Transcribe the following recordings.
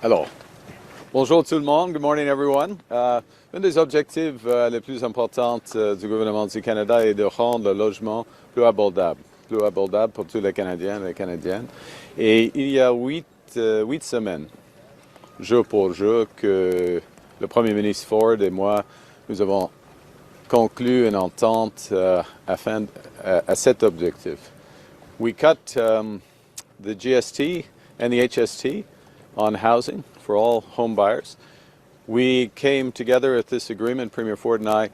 Alors, bonjour tout le monde, good morning everyone. Un des objectifs les plus importants du gouvernement du Canada est de rendre le logement plus abordable pour tous les Canadiens et les Canadiennes. Et il y a huit semaines, jour pour jour, que le Premier ministre Ford et moi, nous avons conclu une entente à cet objectif. We cut the GST and the HST on housing for all home buyers. We came together at this agreement, Premier Ford and I,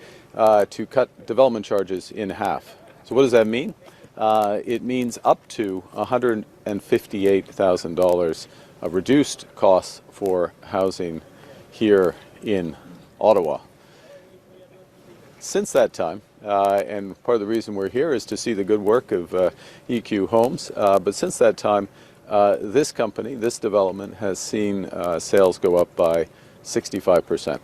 to cut development charges in half. So what does that mean? It means up to $158,000 of reduced costs for housing here in Ottawa. Since that time, and part of the reason we're here is to see the good work of EQ Homes, but since that time, this company, this development, has seen sales go up by 65%.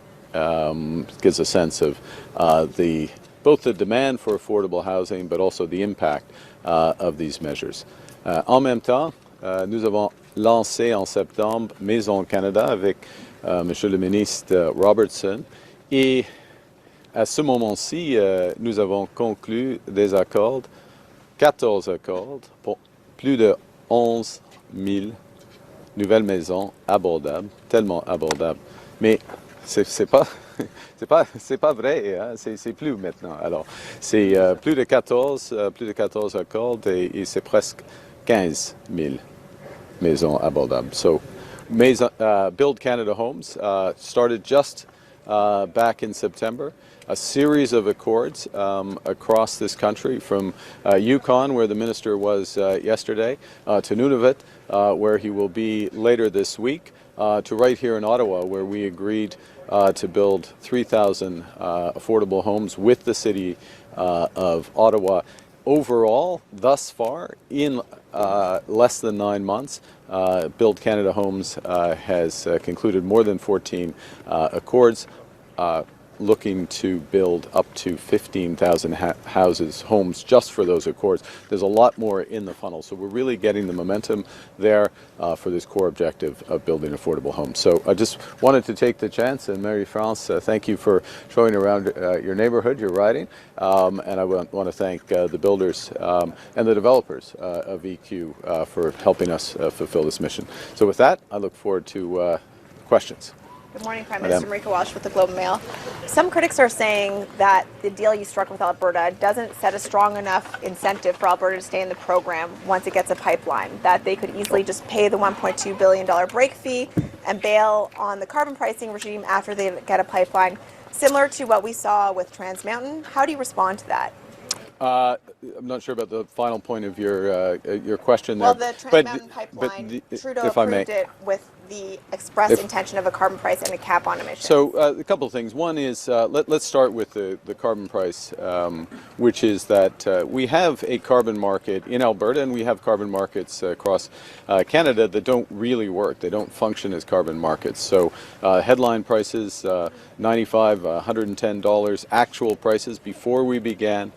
Gives a sense of both the demand for affordable housing, but also the impact of these measures. En même temps, nous avons lancé en septembre Maison Canada avec Monsieur le ministre Robertson, et à ce moment-ci, nous avons conclu des accords, 14 accords, pour plus de 11 000 nouvelles maisons abordables, tellement abordables. Mais c'est pas vrai, hein? C'est plus maintenant. Alors, c'est plus de 14 accords et c'est presque 15 000 maisons abordables. So, Build Canada Homes started just back in September. A series of accords across this country, from Yukon, where the minister was yesterday, to Nunavut, where he will be later this week, to right here in Ottawa, where we agreed to build 3,000 affordable homes with the city of Ottawa. Overall, thus far, in less than 9 months, Build Canada Homes has concluded more than 14 accords, looking to build up to 15,000 homes just for those accords. There's a lot more in the funnel, so we're really getting the momentum there for this core objective of building affordable homes. So I just wanted to take the chance, and Marie-France, thank you for showing around your neighborhood, your riding, and I want to thank the builders and the developers of EQ for helping us fulfill this mission. So with that, I look forward to questions. Good morning, Prime Minister. Marika Walsh with the Globe and Mail. Some critics are saying that the deal you struck with Alberta doesn't set a strong enough incentive for Alberta to stay in the program once it gets a pipeline, that they could easily just pay the $1.2 billion break fee and bail on the carbon pricing regime after they get a pipeline, similar to what we saw with Trans Mountain. How do you respond to that? I'm not sure about the final point of your question there. Well, the Trans Mountain pipeline, Trudeau approved it with the express intention of a carbon price and a cap on emissions. So a couple of things. One is, let's start with the carbon price, which is that we have a carbon market in Alberta, and we have carbon markets across Canada that don't really work. They don't function as carbon markets. So headline prices, $95, $110, actual prices before we began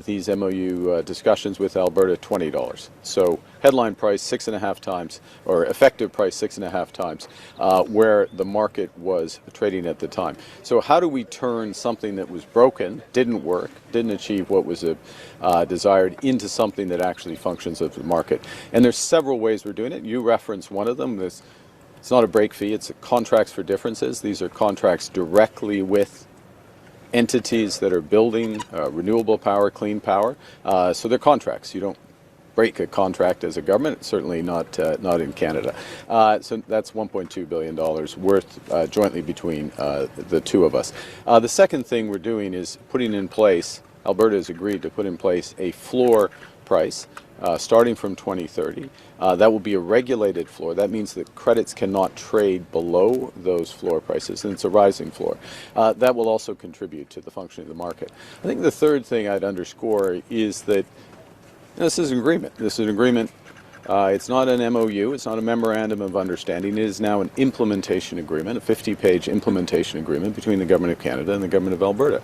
these MOU discussions with Alberta, $20. So headline price 6.5 times, or effective price 6.5 times, where the market was trading at the time. So how do we turn something that was broken, didn't work, didn't achieve what was desired, into something that actually functions as a market? And there's several ways we're doing it. You referenced one of them. It's not a break fee, it's contracts for differences. These are contracts directly with entities that are building renewable power, clean power. So they're contracts. You don't break a contract as a government, certainly not in Canada. So that's $1.2 billion worth jointly between the two of us. The second thing we're doing is putting in place, Alberta has agreed to put in place a floor price starting from 2030. That will be a regulated floor. That means that credits cannot trade below those floor prices, and it's a rising floor. That will also contribute to the functioning of the market. I think the third thing I'd underscore is that this is an agreement. This is an agreement. It's not an MOU. It's not a memorandum of understanding. It is now an implementation agreement, a 50-page implementation agreement between the Government of Canada and the Government of Alberta.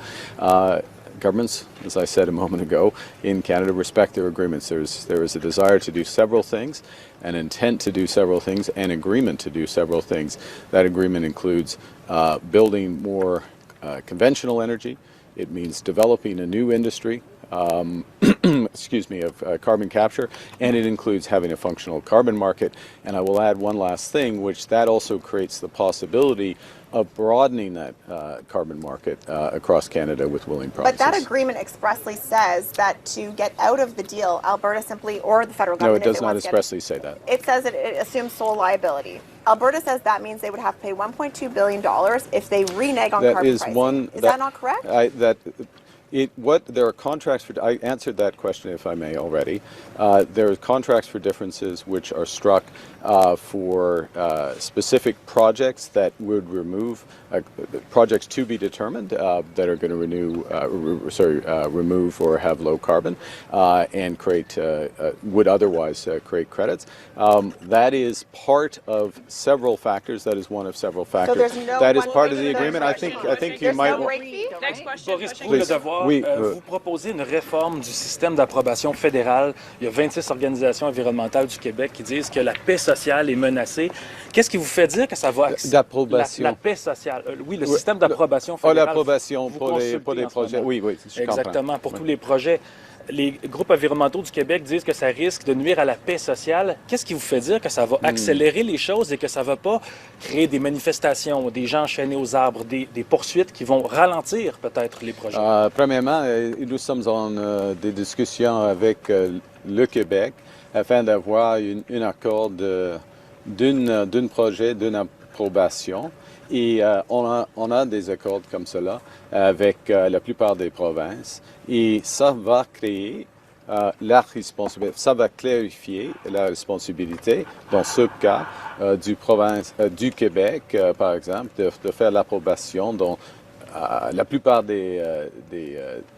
Governments, as I said a moment ago, in Canada respect their agreements. There is a desire to do several things, an intent to do several things, an agreement to do several things. That agreement includes building more conventional energy. It means developing a new industry, excuse me, of carbon capture, and it includes having a functional carbon market. And I will add one last thing, which that also creates the possibility of broadening that carbon market across Canada with willing provinces. But that agreement expressly says that to get out of the deal, Alberta simply, or the federal No, government, it does not expressly say that. It says it assumes sole liability. Alberta says that means they would have to pay $1.2 billion if they renege on carbon pricing. Is that not correct? There are contracts for, I answered that question if I may already. There are contracts for differences which are struck for specific projects that would remove, projects to be determined that are going to remove or have low carbon and create, would otherwise create credits. That is part of several factors. That is one of several factors. So there's no that is part of the agreement. I think you might. Next question. Boris, pour le devoir, vous proposez une réforme du système d'approbation fédéral. Il y a 26 organisations environnementales du Québec qui disent que la paix sociale est menacée. Qu'est-ce qui vous fait dire que ça va d'approbation. La paix sociale. Oui, le système d'approbation fédéral. L'approbation pour les projets. Oui, je comprends. Exactement, pour tous les projets. Les groupes environnementaux du Québec disent que ça risque de nuire à la paix sociale. Qu'est-ce qui vous fait dire que ça va accélérer les choses et que ça ne va pas créer des manifestations, des gens enchaînés aux arbres, des poursuites qui vont ralentir peut-être les projets? Premièrement, nous sommes en des discussions avec le Québec afin d'avoir un accord d'un projet, d'une approbation. Et on a des accords comme cela avec la plupart des provinces. Et ça va créer la responsabilité, ça va clarifier la responsabilité, dans ce cas, du Québec, par exemple, de faire l'approbation dans la plupart des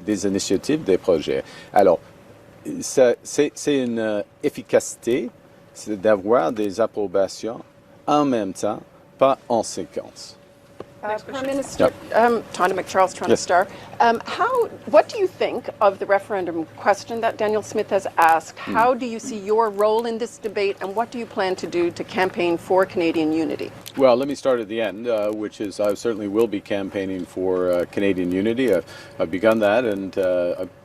initiatives, des projets. Alors, c'est une efficacité, c'est d'avoir des approbations en même temps, pas en séquence. Prime Minister, Tonda McCharles, Toronto Star. What do you think of the referendum question that Daniel Smith has asked? How do you see your role in this debate, and what do you plan to do to campaign for Canadian unity? Well, let me start at the end, which is I certainly will be campaigning for Canadian unity. I've begun that, and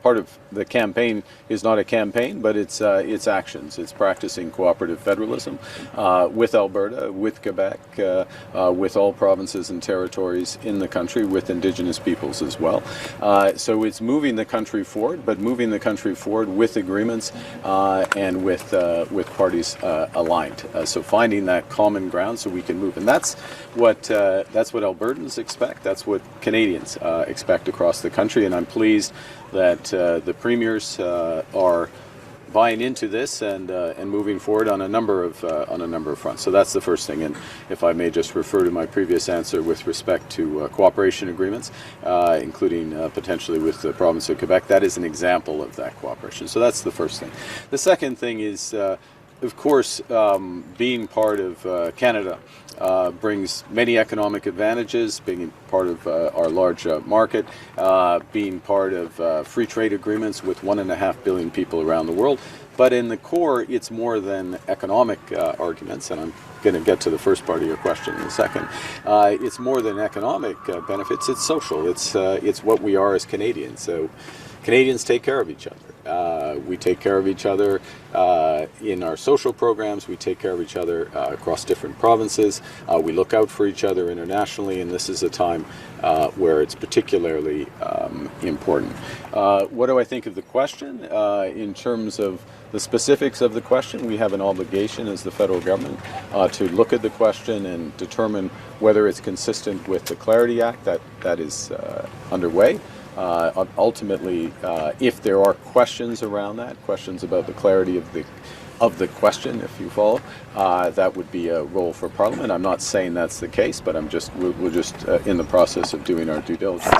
part of the campaign is not a campaign, but it's actions. It's practicing cooperative federalism with Alberta, with Quebec, with all provinces and territories in the country, with Indigenous peoples as well. So it's moving the country forward, but moving the country forward with agreements and with parties aligned. So finding that common ground so we can move. And that's what Albertans expect. That's what Canadians expect across the country. And I'm pleased that the premiers are buying into this and moving forward on a number of fronts. So that's the first thing. And if I may just refer to my previous answer with respect to cooperation agreements, including potentially with the province of Quebec, that is an example of that cooperation. So that's the first thing. The second thing is, of course, being part of Canada brings many economic advantages, being part of our large market, being part of free trade agreements with 1.5 billion people around the world. But in the core, it's more than economic arguments, and I'm going to get to the first part of your question in a second. It's more than economic benefits, it's social. It's what we are as Canadians. So Canadians take care of each other. We take care of each other in our social programs. We take care of each other across different provinces. We look out for each other internationally, and this is a time where it's particularly important. What do I think of the question? In terms of the specifics of the question, we have an obligation as the federal government to look at the question and determine whether it's consistent with the Clarity Act that is underway. Ultimately, if there are questions around that, questions about the clarity of the question, if you follow, that would be a role for Parliament. I'm not saying that's the case, but we're just in the process of doing our due diligence.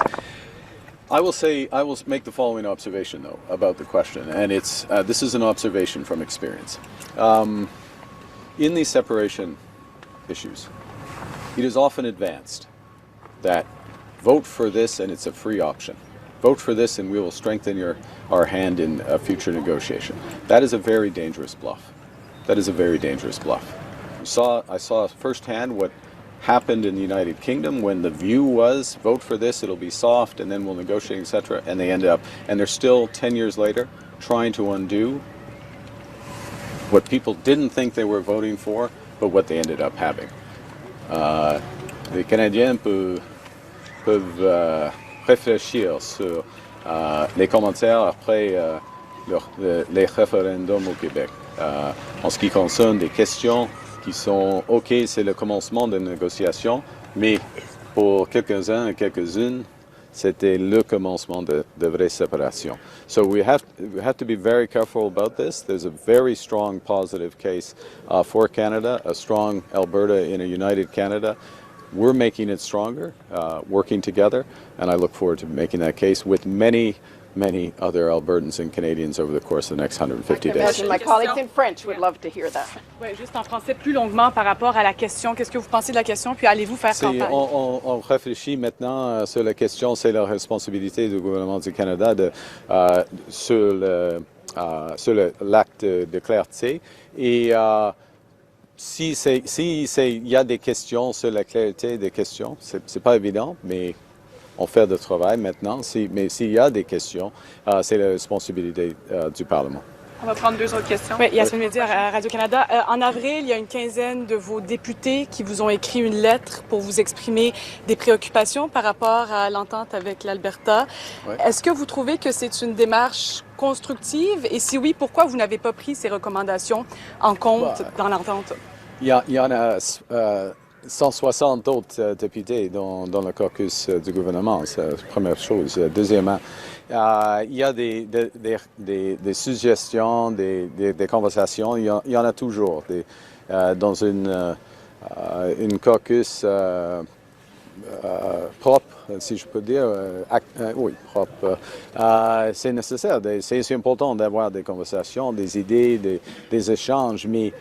I will make the following observation though about the question, and this is an observation from experience. In these separation issues, it is often advanced that vote for this and it's a free option. vote for this and we will strengthen our hand in future negotiation. That is a very dangerous bluff. That is a very dangerous bluff. I saw firsthand what happened in the United Kingdom when the view was vote for this, it'll be soft, and then we'll negotiate, etc. And they ended up, and they're still 10 years later trying to undo what people didn't think they were voting for, but what they ended up having. Les Canadiens peuvent réfléchir sur les commentaires après les référendums au Québec. En ce qui concerne des questions qui sont OK, c'est le commencement de négociations, mais pour quelques-uns et quelques-unes, c'était le commencement de vraie séparation. So we have to be very careful about this. There's a very strong positive case for Canada, a strong Alberta in a united Canada. We're making it stronger, working together, and I look forward to making that case with many other Albertans and Canadians over the course of the next 150 days. Imagine my colleagues in French would love to hear that. Oui, juste en français plus longuement par rapport à la question. Qu'est-ce que vous pensez de la question, puis allez-vous faire campagne? On réfléchit maintenant sur la question, c'est la responsabilité du gouvernement du Canada sur l'acte de clarté. Et il y a des questions sur la clarté des questions, c'est pas évident, mais on fait du travail maintenant. Mais s'il y a des questions, c'est la responsabilité du Parlement. On va prendre 2 autres questions. Oui, Yasmine Média à Radio-Canada. En avril, il y a une quinzaine de vos députés qui vous ont écrit une lettre pour vous exprimer des préoccupations par rapport à l'entente avec l'Alberta. Ouais. Est-ce que vous trouvez que c'est une démarche constructive? Et si oui, pourquoi vous n'avez pas pris ces recommandations en compte dans l'entente? Il y en a 160 autres députés dans le caucus du gouvernement, c'est la première chose. Deuxièmement, il y a des suggestions, des conversations, il y en a toujours. Dans une caucus propre, si je peux dire, oui, propre, c'est nécessaire, c'est important d'avoir des conversations, des idées, des échanges, mais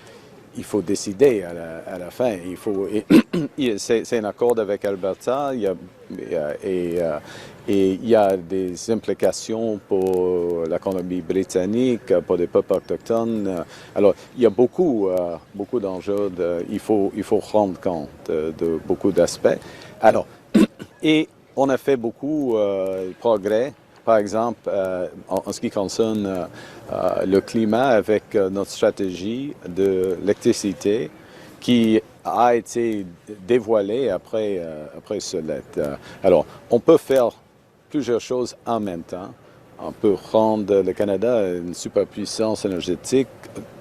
il faut décider à la fin. C'est un accord avec Alberta et il y a des implications pour la Colombie-Britannique, pour les peuples autochtones. Alors, il y a beaucoup d'enjeux. Il faut rendre compte de beaucoup d'aspects. Alors, et on a fait beaucoup de progrès. Par exemple, en ce qui concerne le climat avec notre stratégie de l'électricité qui a été dévoilée après ce lettre. Alors, on peut faire plusieurs choses en même temps. On peut rendre le Canada une superpuissance énergétique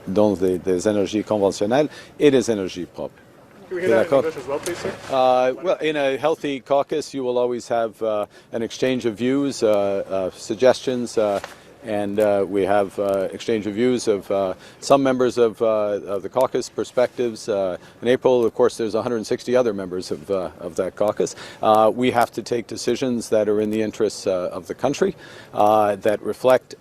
dans des énergies conventionnelles et des énergies propres. Can we hear that in English as well, please, sir? Well, in a healthy caucus, you will always have an exchange of views, suggestions, and we have exchange of views of some members of the caucus perspectives. In April, of course, there's 160 other members of that caucus. We have to take decisions that are in the interests of the country, that reflect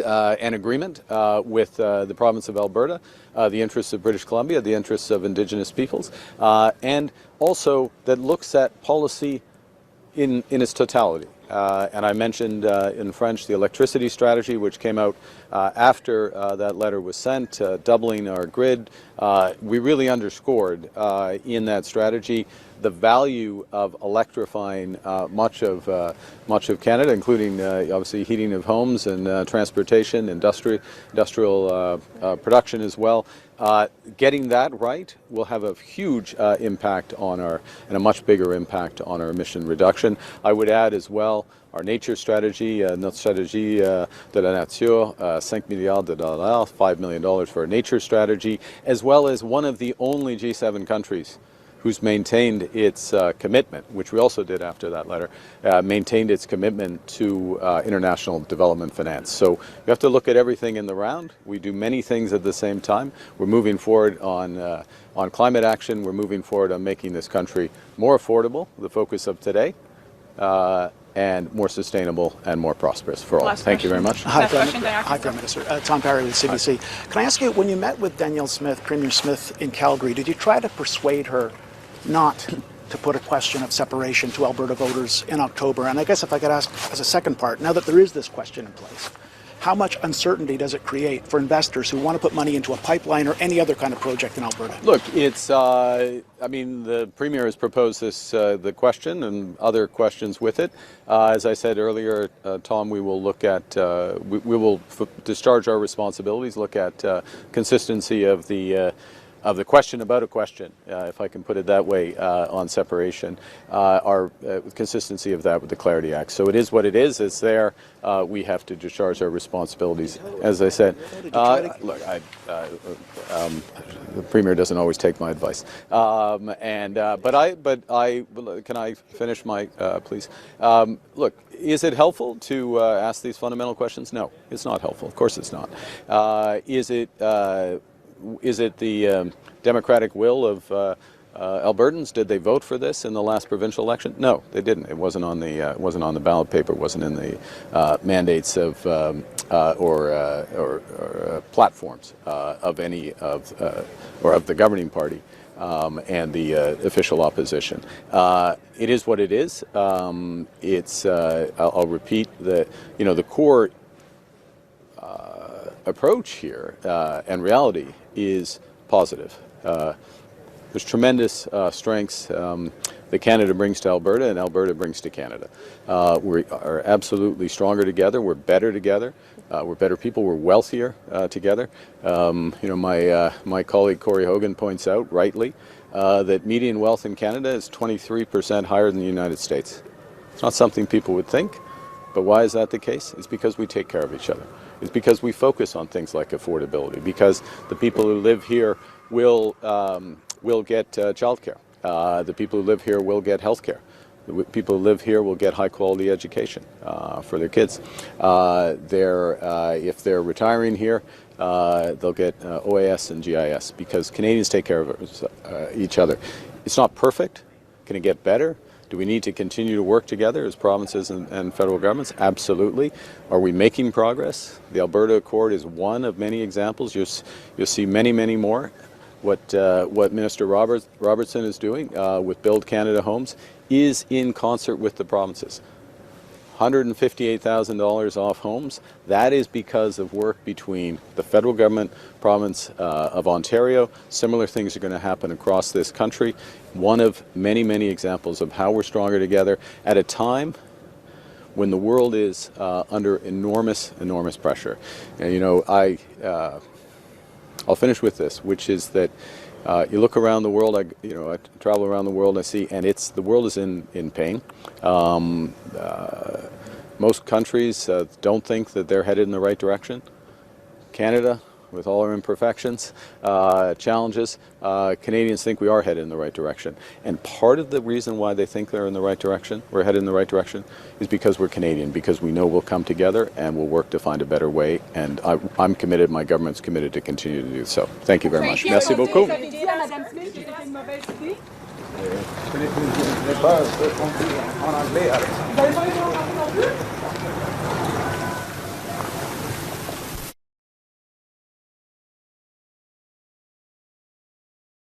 an agreement with the province of Alberta, the interests of British Columbia, the interests of Indigenous peoples, and also that looks at policy in its totality. And I mentioned in French the electricity strategy, which came out after that letter was sent, doubling our grid. We really underscored in that strategy the value of electrifying much of Canada, including obviously heating of homes and transportation, industrial production as well. Getting that right will have a huge impact on and a much bigger impact on our emission reduction. I would add as well our nature strategy, notre stratégie de la nature, $5 milliards, $5 million for a nature strategy, as well as one of the only G7 countries who's maintained its commitment, which we also did after that letter, maintained its commitment to international development finance. So we have to look at everything in the round. We do many things at the same time. We're moving forward on climate action. We're moving forward on making this country more affordable, the focus of today, and more sustainable and more prosperous for all. Thank you very much. Hi, Prime Minister. Tom Parry with CBC. Can I ask you, when you met with Danielle Smith, Premier Smith, in Calgary, did you try to persuade her not to put a question of separation to Alberta voters in October. And I guess if I could ask as a second part, now that there is this question in place, how much uncertainty does it create for investors who want to put money into a pipeline or any other kind of project in Alberta? Look, it's, I mean, the Premier has proposed this, the question and other questions with it. As I said earlier, Tom, we will look at, we will discharge our responsibilities, look at consistency of the question about a question, if I can put it that way, on separation, our consistency of that with the Clarity Act. So it is what it is. It's there. We have to discharge our responsibilities. As I said, look, the Premier doesn't always take my advice. But I can I finish my please? Look, is it helpful to ask these fundamental questions? No, it's not helpful. Of course, it's not. Is it the democratic will of Albertans? Did they vote for this in the last provincial election? No, they didn't. It wasn't on the ballot paper. It wasn't in the mandates of or platforms of any of or of the governing party and the official opposition. It is what it is. It's. I'll repeat the core approach here and reality is positive. There's tremendous strengths that Canada brings to Alberta and Alberta brings to Canada. We are absolutely stronger together. We're better together. We're better people. We're wealthier together. My colleague Corey Hogan points out rightly that median wealth in Canada is 23% higher than the United States. It's not something people would think, but why is that the case? It's because we take care of each other. It's because we focus on things like affordability, because the people who live here will get childcare. The people who live here will get health care. The people who live here will get high-quality education for their kids. If they're retiring here, they'll get OAS and GIS, because Canadians take care of each other. It's not perfect. Can it get better? Do we need to continue to work together as provinces and federal governments? Absolutely. Are we making progress? The Alberta Accord is one of many examples. You'll see many, many more. What Minister Robertson is doing with Build Canada Homes is in concert with the provinces. $158,000 off homes. That is because of work between the federal government, province of Ontario. Similar things are going to happen across this country. One of many, many examples of how we're stronger together at a time when the world is under enormous, enormous pressure. And, I'll finish with this, which is that you look around the world. I travel around the world. I see, and the world is in pain. Most countries don't think that they're headed in the right direction. Canada, with all our imperfections, challenges, Canadians think we are headed in the right direction. And part of the reason why they think they're in the right direction, we're headed in the right direction, is because we're Canadian, because we know we'll come together and we'll work to find a better way. And I'm committed, my government's committed to continue to do so. Thank you very much. Merci beaucoup. Je connais plus, je ne sais pas ce qu'on dit en anglais.